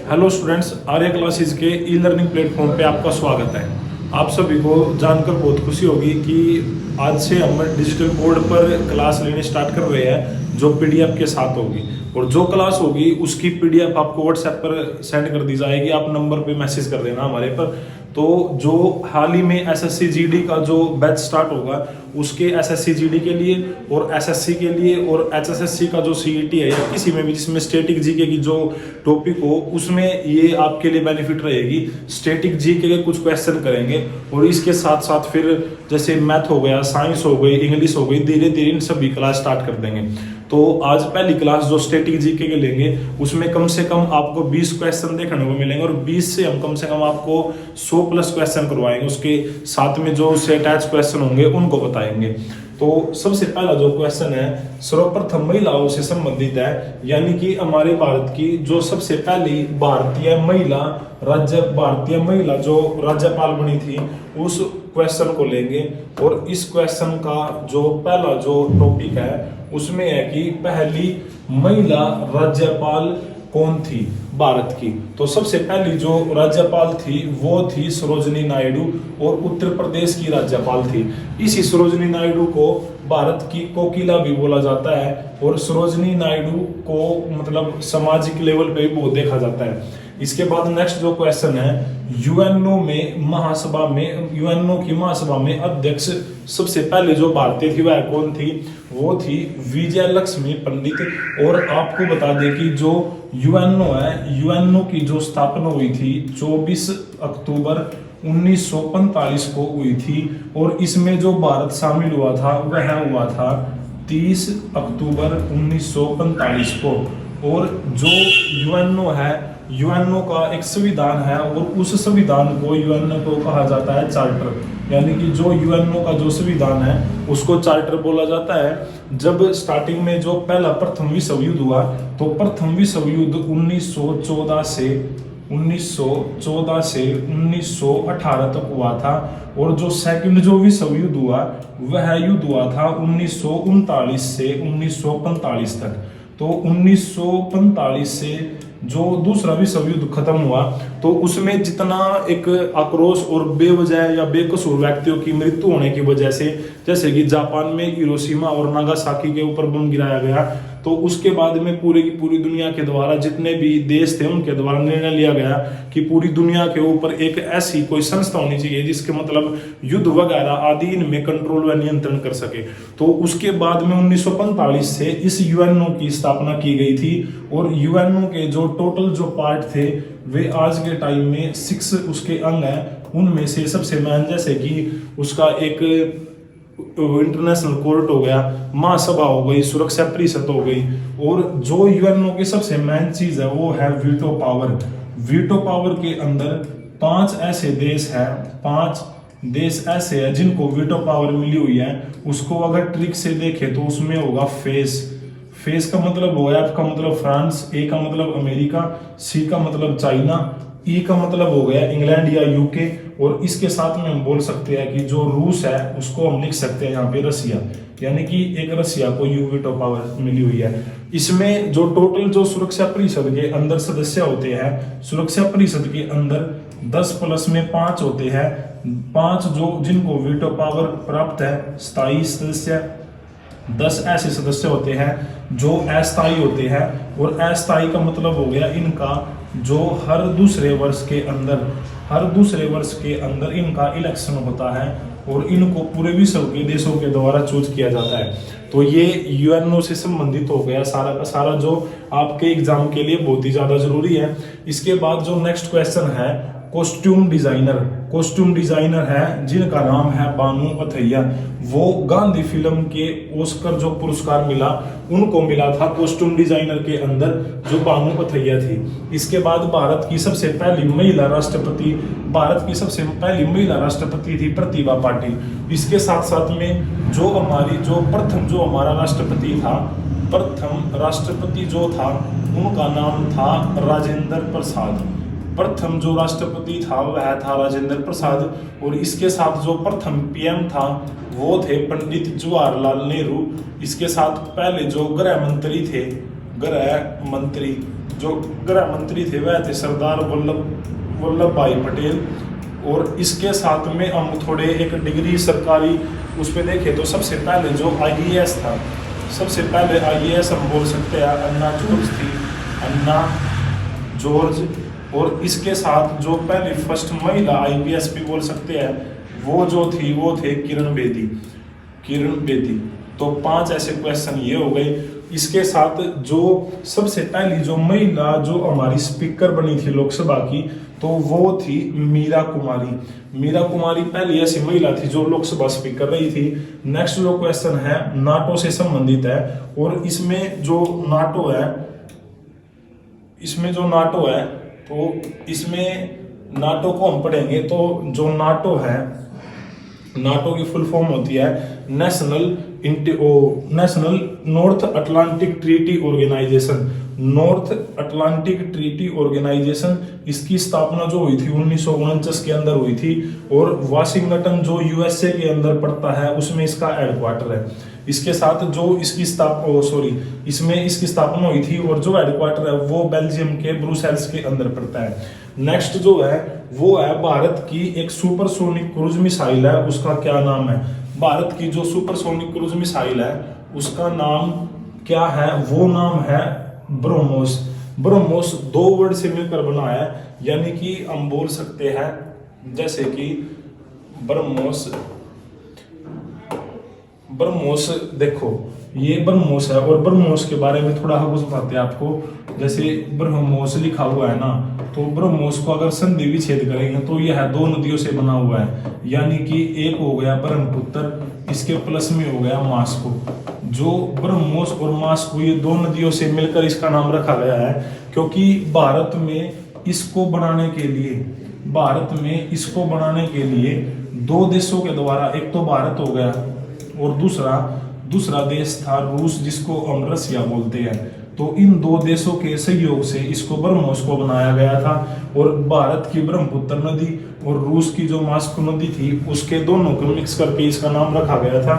Hello students, Arya classes के e learning platform पे आपका स्वागत है। आप सभी को जानकर बहुत खुशी होगी कि आज से हम डिजिटल बोर्ड पर क्लास लेने स्टार्ट कर रहे हैं, जो पीडीएफ के साथ होगी। और जो क्लास होगी उसकी पीडीएफ आपको व्हाट्सएप पर सेंड कर दी जाएगी। आप नंबर पे मैसेज कर देना हमारे पर। तो जो हाल ही में एसएससी जीडी का जो बैच स्टार्ट होगा, उसके एसएससी जीडी के लिए और एसएससी के लिए और एचएसएससी का जो सीईटी है या किसी में भी जिसमें स्टैटिक जीके की जो टॉपिक हो, उसमें ये आपके लिए बेनिफिट रहेगी। स्टैटिक जीके के कुछ क्वेश्चन करेंगे और इसके साथ साथ फिर जैसे मैथ हो गया, साइंस हो गई, इंग्लिश हो गई, धीरे धीरे इन सभी क्लास स्टार्ट कर देंगे। तो आज पहली क्लास जो स्टैटिक जीके के लेंगे, उसमें कम से कम आपको 20 क्वेश्चन देखने को मिलेंगे और 20 से हम कम से कम आपको 100 प्लस क्वेश्चन करवाएंगे। उसके साथ में जो उससे अटैच क्वेश्चन होंगे उनको बताएंगे। तो सबसे पहला जो क्वेश्चन है सर्वप्रथम महिलाओं से संबंधित है, यानी कि हमारे भारत की जो सबसे पहली भारतीय महिला जो राज्यपाल बनी थी, उस क्वेश्चन को लेंगे। और इस क्वेश्चन का जो पहला जो टॉपिक है उसमें है कि पहली महिला राज्यपाल कौन थी भारत की। तो सबसे पहली जो राज्यपाल थी वो थी सरोजिनी नायडू और उत्तर प्रदेश की राज्यपाल थी। इसी सरोजिनी नायडू को भारत की कोकिला भी बोला जाता है और सरोजिनी नायडू को मतलब सामाजिक लेवल पे भी बहुत देखा जाता है। इसके बाद नेक्स्ट जो क्वेश्चन है, यूएनओ की महासभा में अध्यक्ष सबसे पहले जो भारतीय थी वह कौन थी? वो थी विजय लक्ष्मी पंडित। और आपको बता दें कि जो यूएनओ है, यूएनओ की जो स्थापना हुई थी 24 अक्टूबर 1945 को हुई थी और इसमें जो भारत शामिल हुआ था वह हुआ था 30 अक्टूबर 1945 को। और जो यूएनओ है, यूएनओ का एक संविधान है और उस संविधान को यूएनओ को कहा जाता है चार्टर, यानी कि जो यूएनओ का जो संविधान है उसको चार्टर बोला जाता है। जब स्टार्टिंग में जो पहला प्रथम विश्व युद्ध हुआ, तो प्रथम विश्व युद्ध 1914 से 1918 तक हुआ था। और जो सेकंड जो विश्व युद्ध हुआ वह युद्ध हुआ था 1939 से 1945 तक। तो 1945 से जो दूसरा विश्व युद्ध खत्म हुआ, तो उसमें जितना एक आक्रोश और बेवजह या बेकसूर व्यक्तियों की मृत्यु होने की वजह से, जैसे कि जापान में हिरोशिमा और नागासाकी के ऊपर बम गिराया गया, तो उसके बाद में पूरी की पूरी दुनिया के द्वारा जितने भी देश थे उनके द्वारा निर्णय लिया गया कि पूरी दुनिया के ऊपर एक ऐसी कोई संस्था होनी चाहिए जिसके मतलब युद्ध वगैरह आदि इनमें कंट्रोल व नियंत्रण कर सके। तो उसके बाद में 1945 से इस यूएनओ की स्थापना की गई थी। और यूएनओ के जो टोटल जो पार्ट थे वे आज के टाइम में 6 उसके अंग हैं। उनमें से सबसे मेन जैसे कि उसका एक इंटरनेशनल कोर्ट हो गया, महासभा हो गई, सुरक्षा परिषद हो गई। और जो यूएनओ की सबसे मेन चीज है वो है वीटो पावर। वीटो पावर के अंदर 5 ऐसे देश हैं, 5 देश ऐसे हैं जिनको वीटो पावर मिली हुई है। उसको अगर ट्रिक से देखें तो उसमें होगा फेस का मतलब होगा आपका मतलब फ्रांस, ए का मतलब अमेरिका, सी का मतलब चाइना, ई का मतलब हो गया इंग्लैंड या यूके। और इसके साथ में हम बोल सकते हैं कि जो रूस है उसको हम लिख सकते हैं यहाँ पे रसिया, यानी कि एक रसिया को वीटो पावर मिली हुई है। इसमें जो टोटल जो सुरक्षा परिषद के अंदर सदस्य होते हैं, सुरक्षा परिषद के अंदर 10 प्लस में 5 होते हैं। 5 जो जिनको वीटो पावर प्राप्त है, स्थायी सदस्य। 10 ऐसे सदस्य होते हैं जो अस्थायी होते हैं। और अस्थायी का मतलब हो गया इनका जो हर दूसरे वर्ष के अंदर इनका इलेक्शन होता है और इनको पूरे विश्व के देशों के द्वारा चूज किया जाता है। तो ये यूएनओ से संबंधित हो गया सारा का सारा, जो आपके एग्जाम के लिए बहुत ही ज्यादा जरूरी है। इसके बाद जो नेक्स्ट क्वेश्चन है, कॉस्ट्यूम डिजाइनर है जिनका नाम है बानू अथैया। वो गांधी फिल्म के ऑस्कर जो पुरस्कार मिला उनको मिला था कॉस्ट्यूम डिजाइनर के अंदर, जो बानू अथैया थी। इसके बाद भारत की सबसे पहली महिला राष्ट्रपति थी प्रतिभा पाटिल। इसके साथ साथ में जो हमारा प्रथम राष्ट्रपति जो था उनका नाम था राजेंद्र प्रसाद। प्रथम जो राष्ट्रपति था वह था राजेंद्र प्रसाद। और इसके साथ जो प्रथम पीएम था वो थे पंडित जवाहरलाल नेहरू। इसके साथ पहले जो गृह मंत्री जो गृह मंत्री थे वह थे सरदार वल्लभ भाई पटेल। और इसके साथ में हम थोड़े एक डिग्री सरकारी उस पर देखें तो सबसे पहले जो IAS था, सबसे पहले IAS हम बोल सकते हैं अन्ना जॉर्ज थी, अन्ना जॉर्ज। और इसके साथ जो पहली फर्स्ट महिला IPS भी बोल सकते हैं वो जो थी वो थे किरण बेदी। तो 5 ऐसे क्वेश्चन ये हो गए। इसके साथ जो सबसे पहली जो महिला जो हमारी स्पीकर बनी थी लोकसभा की तो वो थी मीरा कुमारी पहली ऐसी महिला थी जो लोकसभा स्पीकर रही थी। नेक्स्ट जो क्वेश्चन है नाटो से संबंधित है और इसमें जो नाटो है तो इसमें नाटो को हम पढ़ेंगे तो जो नाटो है, नाटो की फुल फॉर्म होती है national north Atlantic treaty organisation. North Atlantic treaty organisation इसकी स्थापना जो हुई थी 1949 के अंदर हुई थी और वाशिंगटन जो USA के अंदर पड़ता है उसमें इसका हेडक्वार्टर है। इसके साथ जो इसकी स्थापना हुई थी और जो हेडक्वार्टर है वो बेल्जियम के ब्रुसेल्स के अंदर पड़ता है। नेक्स्ट जो है वो है भारत की एक सुपरसोनिक क्रूज मिसाइल है, उसका क्या नाम है? भारत की जो सुपरसोनिक क्रूज मिसाइल है उसका नाम क्या है? वो नाम है ब्रह्मोस 2 वर्ड से मिलकर बना है, यानी कि हम बोल सकते हैं जैसे कि ब्रह्मोस। देखो ये ब्रह्मोस है और ब्रह्मोस के बारे में थोड़ा कुछ बताते हैं आपको। जैसे ब्रह्मोस लिखा हुआ है ना, तो ब्रह्मोस को अगर संधि विच्छेद करेंगे तो यह 2 नदियों से बना हुआ है, यानी कि एक हो गया ब्रह्मपुत्र, इसके प्लस में हो गया मास्को। जो ब्रह्मोस और मास्को ये 2 नदियों से मिलकर इसका नाम रखा गया है, क्योंकि भारत में इसको बनाने के लिए 2 देशों के द्वारा, एक तो भारत हो गया और दूसरा देश था रूस, जिसको हम रसिया बोलते हैं। तो इन 2 देशों के सहयोग से इसको ब्रह्मोस को बनाया गया था और भारत की ब्रह्मपुत्र नदी और रूस की जो मास्को नदी थी उसके दोनों को मिक्स करके इसका नाम रखा गया था।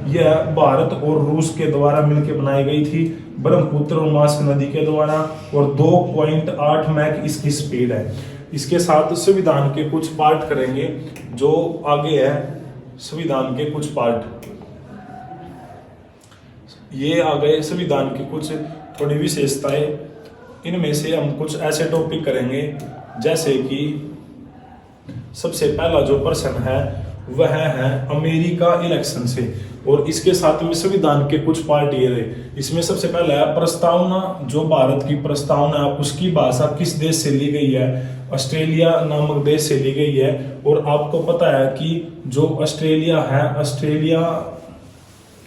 यह भारत और रूस के द्वारा मिलकर बनाई गई थी, ब्रह्मपुत्र और मास्को नदी के द्वारा, और 2.8 मैक इसकी स्पीड है। इसके साथ संविधान के कुछ पार्ट करेंगे, जो आगे है संविधान के कुछ पार्ट। ये आ गए संविधान की कुछ थोड़ी विशेषताएं। इनमें से हम कुछ ऐसे टॉपिक करेंगे जैसे कि सबसे पहला जो प्रश्न है वह है अमेरिका इलेक्शन से, और इसके साथ में संविधान के कुछ पार्ट ये रहे। इसमें सबसे पहला है प्रस्तावना। जो भारत की प्रस्तावना है उसकी भाषा किस देश से ली गई है? ऑस्ट्रेलिया नामक देश से ली गई है। और आपको पता है कि जो ऑस्ट्रेलिया है, ऑस्ट्रेलिया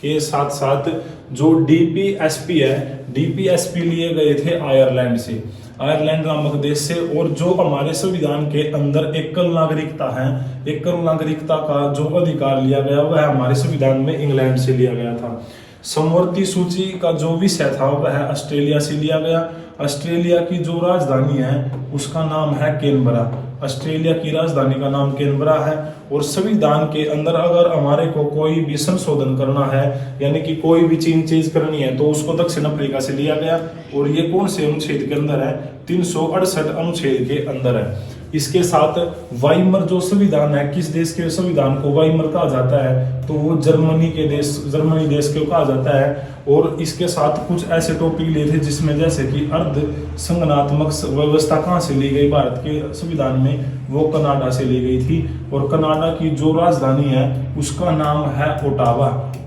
के साथ साथ जो DPSP है, DPSP लिए गए थे आयरलैंड से, आयरलैंड नामक देश से। और जो हमारे संविधान के अंदर एकल नागरिकता है, एकल नागरिकता का जो अधिकार लिया गया वह हमारे संविधान में इंग्लैंड से लिया गया था। समवर्ती सूची का जो विषय था वह ऑस्ट्रेलिया से लिया गया। ऑस्ट्रेलिया की जो राजधानी है उसका नाम है कैनबरा। ऑस्ट्रेलिया की राजधानी का नाम कैनबरा है। और संविधान के अंदर अगर हमारे को कोई भी संशोधन करना है, यानी कि कोई भी चीज करनी है, तो उसको दक्षिण अफ्रीका से लिया गया। और ये कौन से अनुच्छेद के अंदर है? 368 अनुच्छेद के अंदर है। इसके साथ वाइमर जो संविधान है, किस देश के संविधान को वाइमर कहा जाता है? तो वो जर्मनी देश को कहा जाता है। और इसके साथ कुछ ऐसे टॉपिक लिए थे जिसमें जैसे कि अर्ध संघनात्मक व्यवस्था कहाँ से ली गई भारत के संविधान में? वो कनाडा से ली गई थी। और कनाडा की जो राजधानी है उसका नाम है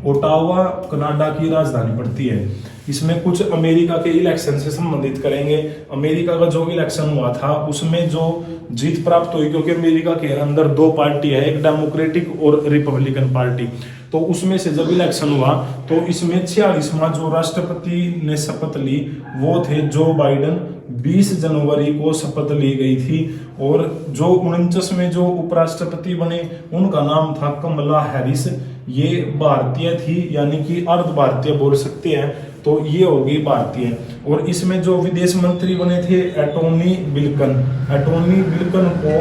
ओटावा कनाडा की राजधानी पड़ती है। इसमें कुछ अमेरिका के इलेक्शन से संबंधित करेंगे। अमेरिका का जो इलेक्शन हुआ था उसमें जो जीत प्राप्त हुई, क्योंकि अमेरिका के अंदर 2 पार्टी है, एक डेमोक्रेटिक और रिपब्लिकन पार्टी। तो उसमें से जब इलेक्शन हुआ तो इसमें 46वां जो राष्ट्रपति ने शपथ ली वो थे जो बाइडेन। 20 जनवरी को शपथ ली गई थी। और जो 49वें जो उपराष्ट्रपति बने उनका नाम था कमला हैरिस। ये भारतीय थी, यानी कि अर्ध भारतीय बोल सकते हैं। तो ये हो गई भारतीय। और इसमें जो विदेश मंत्री बने थे एंटोनी बिल्कन को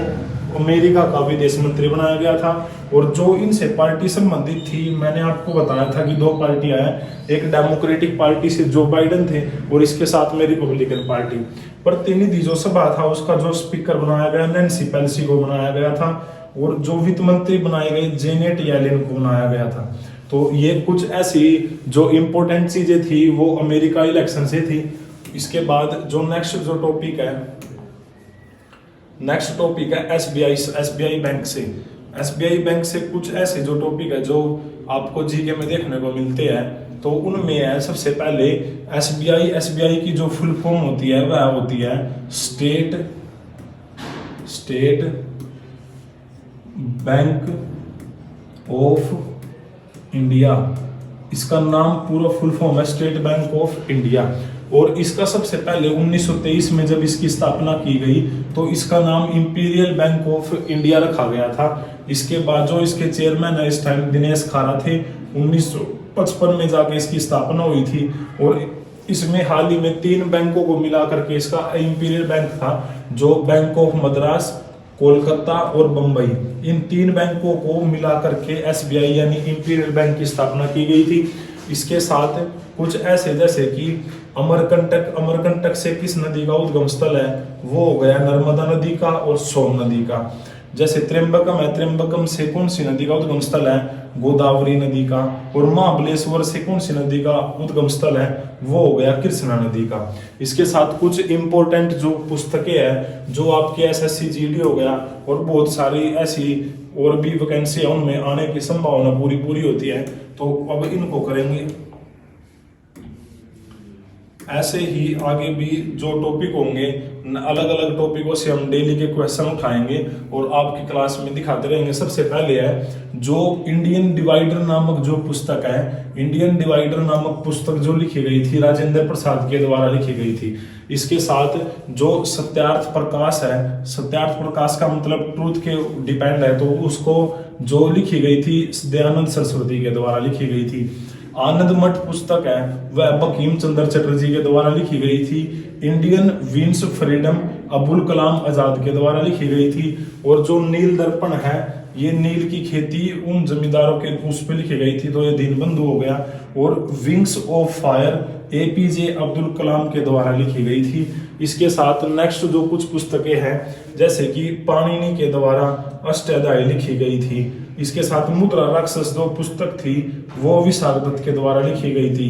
अमेरिका का विदेश मंत्री बनाया गया था। और जो इनसे पार्टी संबंधित थी, मैंने आपको बताया था कि 2 पार्टियां हैं, एक डेमोक्रेटिक पार्टी से जो बाइडेन थे और इसके साथ में रिपब्लिकन पार्टी। प्रतिनिधि जो सभा था उसका जो स्पीकर बनाया गया नैन्सी पेलोसी को बनाया गया था, और जो वित्त मंत्री बनाए गए जेनेट येलेन को बनाया गया था। तो ये कुछ ऐसी जो इंपॉर्टेंट चीजें थी वो अमेरिका इलेक्शन से थी। इसके बाद जो नेक्स्ट जो टॉपिक है, नेक्स्ट टॉपिक है एसबीआई बैंक से। एसबीआई बैंक से कुछ ऐसे जो टॉपिक है जो आपको जीके में देखने को मिलते हैं, तो उनमें है सबसे पहले एसबीआई की जो फुल फॉर्म होती है वह होती है स्टेट बैंक ऑफ इंडिया। इसका नाम पूरा फुल फॉर्म है स्टेट बैंक ऑफ इंडिया। और इसका सबसे पहले 1923 में जब इसकी स्थापना की गई तो इसका नाम इंपीरियल बैंक ऑफ इंडिया रखा गया था। इसके बाद जो इसके चेयरमैन है इस टाइम दिनेश खारा थे। 1955 में जाके इसकी स्थापना हुई थी, और इसमें हाल ही में 3 बैंकों को मिला करके इसका इंपीरियल बैंक था, जो बैंक ऑफ मद्रास, कोलकाता और बंबई, इन 3 बैंकों को मिला करके एसबीआई यानी इंपीरियल बैंक की स्थापना की गई थी। इसके साथ कुछ ऐसे जैसे कि अमरकंटक से किस नदी का उद्गम स्थल है, वो हो गया नर्मदा नदी का और सोन नदी का। जैसे त्र्यंबकम है, त्र्यंबकम से कौन सी नदी का उद्गम स्थल है, गोदावरी नदी का। और महाबलेश्वर से कौन सी नदी का उद्गम स्थल है, वो हो गया कृष्णा नदी का। इसके साथ कुछ इंपॉर्टेंट जो पुस्तकें हैं जो आपके एसएससी जीडी हो गया और बहुत सारी ऐसी और भी वैकेंसी है उनमें आने की संभावना पूरी होती है, तो अब इनको करेंगे। ऐसे ही आगे भी जो टॉपिक होंगे अलग अलग टॉपिकों से हम डेली के क्वेश्चन उठाएंगे और आपकी क्लास में दिखाते रहेंगे। सबसे पहले है जो इंडियन डिवाइडर नामक जो पुस्तक है, इंडियन डिवाइडर नामक पुस्तक जो लिखी गई थी राजेंद्र प्रसाद के द्वारा लिखी गई थी। इसके साथ जो सत्यार्थ प्रकाश है, सत्यार्थ प्रकाश का मतलब ट्रूथ के डिपेंड है, तो उसको जो लिखी गई थी दयानंद सरस्वती के द्वारा लिखी गई थी। आनंद मठ पुस्तक है वह बंकिम चंद्र चटर्जी के द्वारा लिखी गई थी। Indian wins freedom Abul Kalam Azad के द्वारा लिखी गई थी। और जो नील दर्पण है, ये नील की खेती उन जमींदारों के उस पर लिखी गई थी, तो ये दीनबंधु हो गया। और wings of fire APJ Abdul Kalam के द्वारा लिखी गई थी। इसके साथ नेक्स्ट जो कुछ पुस्तकें हैं जैसे कि पाणिनि के द्वारा अष्टाध्यायी लिखी गई थी। इसके साथ मुद्रा राक्षस जो पुस्तक थी वो विशाखदत्त के द्वारा लिखी गई थी।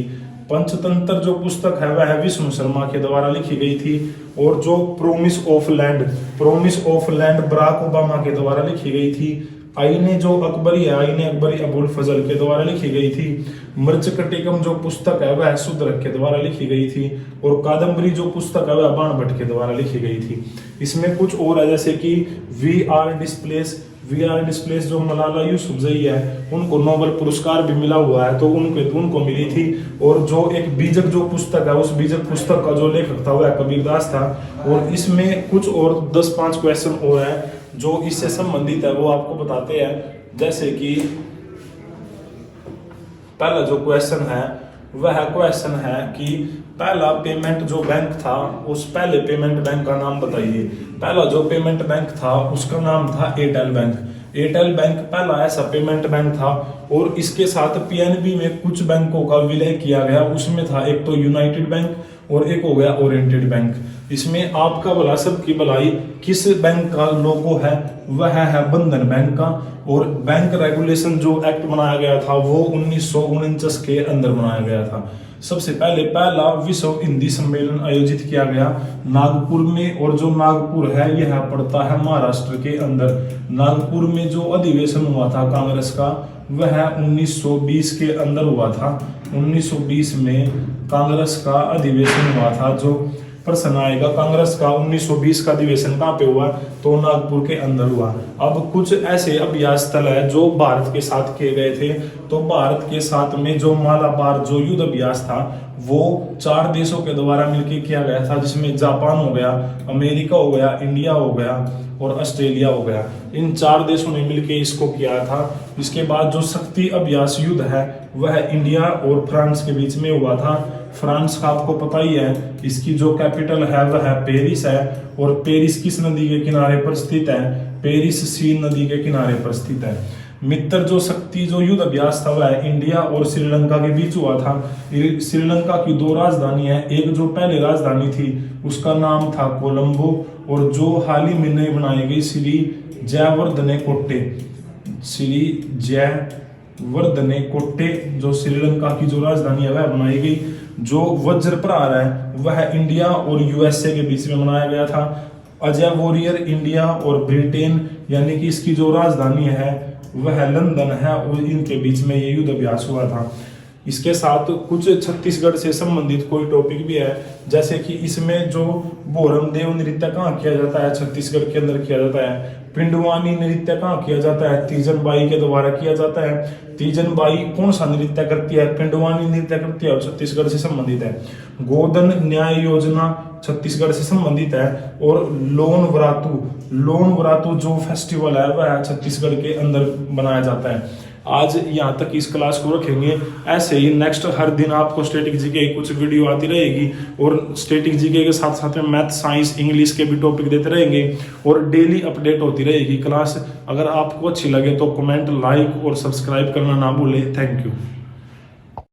पंचतंत्र जो पुस्तक है वह विष्णु शर्मा के द्वारा लिखी गई थी। और जो promise of land Barack Obama के द्वारा लिखी गई थी। आईने जो अकबरी है, आईने अकबरी अबुल फजल के द्वारा लिखी गई थी। मृचकटिकम जो पुस्तक है वह शूद्रक के द्वारा लिखी गई थी। और कादम्बरी जो पुस्तक है वह बाण भट्ट के द्वारा लिखी गई थी। इसमें कुछ और है जैसे कि वी आर डिस्प्लेस जो मलाला यूसुफजई है उनको नोबेल पुरस्कार भी मिला हुआ है, तो उनको मिली थी। और जो एक बीजक जो पुस्तक है उस बीजक पुस्तक का जो लेखक था वह कबीरदास था। और इसमें कुछ और 10-5 क्वेश्चन और है जो इससे संबंधित है वो आपको बताते हैं। जैसे कि पहला जो क्वेश्चन है वह क्वेश्चन है कि पहला पेमेंट जो बैंक था उस पहले पेमेंट बैंक का नाम बताइए। पहला जो पेमेंट बैंक था उसका नाम था एयरटेल बैंक। एयरटेल बैंक पहला ऐसा पेमेंट बैंक था। और इसके साथ पीएनबी में कुछ बैंकों का विलय किया गया। उसमें था एक तो यूनाइटेड बैंक और एक हो गया ओरिएंटेड बैंक। इसमें आपका भला सबकी भलाई किस बैंक का लोगो है, वह है बंधन बैंक का। और बैंक रेगुलेशन जो एक्ट बनाया गया था वो 1949 के अंदर बनाया गया था। सबसे पहला विश्व हिंदी सम्मेलन आयोजित किया गया नागपुर में। और जो नागपुर है यह पड़ता है महाराष्ट्र के अंदर। नागपुर में जो अधिवेशन हुआ था कांग्रेस का वह 1920 के अंदर हुआ था। 1920 में कांग्रेस का अधिवेशन हुआ था। जो प्रश्न आएगा कांग्रेस का 1920 का अधिवेशन कहाँ पे हुआ, तो नागपुर के अंदर हुआ। अब कुछ ऐसे अभ्यास स्थल है जो भारत के साथ किए गए थे। तो भारत के साथ में जो मालाबार जो युद्ध अभ्यास था वो 4 देशों के द्वारा मिलकर किया गया था, जिसमें जापान हो गया, अमेरिका हो गया, इंडिया हो गया और ऑस्ट्रेलिया हो गया। इन 4 देशों ने मिलकर इसको किया था। इसके बाद जो शक्ति अभ्यास युद्ध है वह इंडिया और फ्रांस के बीच में हुआ था। फ्रांस का आपको पता ही है, इसकी जो कैपिटल है वह पेरिस है। और पेरिस किस नदी के किनारे पर स्थित है, पेरिस सीन नदी के किनारे पर स्थित है। मित्र जो शक्ति जो युद्ध अभ्यास था वह इंडिया और श्रीलंका के बीच हुआ था। श्रीलंका की 2 राजधानी है, एक जो पहले राजधानी थी उसका नाम था कोलंबो, और जो हाल ही में नई बनाई गई श्री जयवर्धने कोट्टे, श्री जयवर्धने कोट्टे जो श्रीलंका की जो राजधानी है वह बनाई गई। जो वज्र प्रहार है वह इंडिया और यूएसए के बीच में बनाया गया था। अजय वॉरियर इंडिया और ब्रिटेन यानी कि इसकी जो राजधानी है वह लंदन है, और इनके बीच में ये युद्ध अभ्यास हुआ था। इसके साथ कुछ छत्तीसगढ़ से संबंधित कोई टॉपिक भी है, जैसे कि इसमें जो बोरम देव नृत्य कहाँ किया जाता है, छत्तीसगढ़ के अंदर किया जाता है। पिंडवानी नृत्य कहाँ किया जाता है, तीजन बाई के द्वारा किया जाता है। तीजन बाई कौन सा नृत्य करती है, पिंडवानी नृत्य करती है और छत्तीसगढ़ से संबंधित है। गोधन न्याय योजना छत्तीसगढ़ से संबंधित है। और लोन वरातु जो फेस्टिवल है वह छत्तीसगढ़ के अंदर बनाया जाता है। आज यहाँ तक इस क्लास को रखेंगे। ऐसे ही नेक्स्ट हर दिन आपको स्टैटिक जीके की कुछ वीडियो आती रहेगी, और स्टैटिक जीके के साथ साथ में मैथ, साइंस, इंग्लिश के भी टॉपिक देते रहेंगे, और डेली अपडेट होती रहेगी क्लास। अगर आपको अच्छी लगे तो कमेंट, लाइक और सब्सक्राइब करना ना भूलें। Thank you.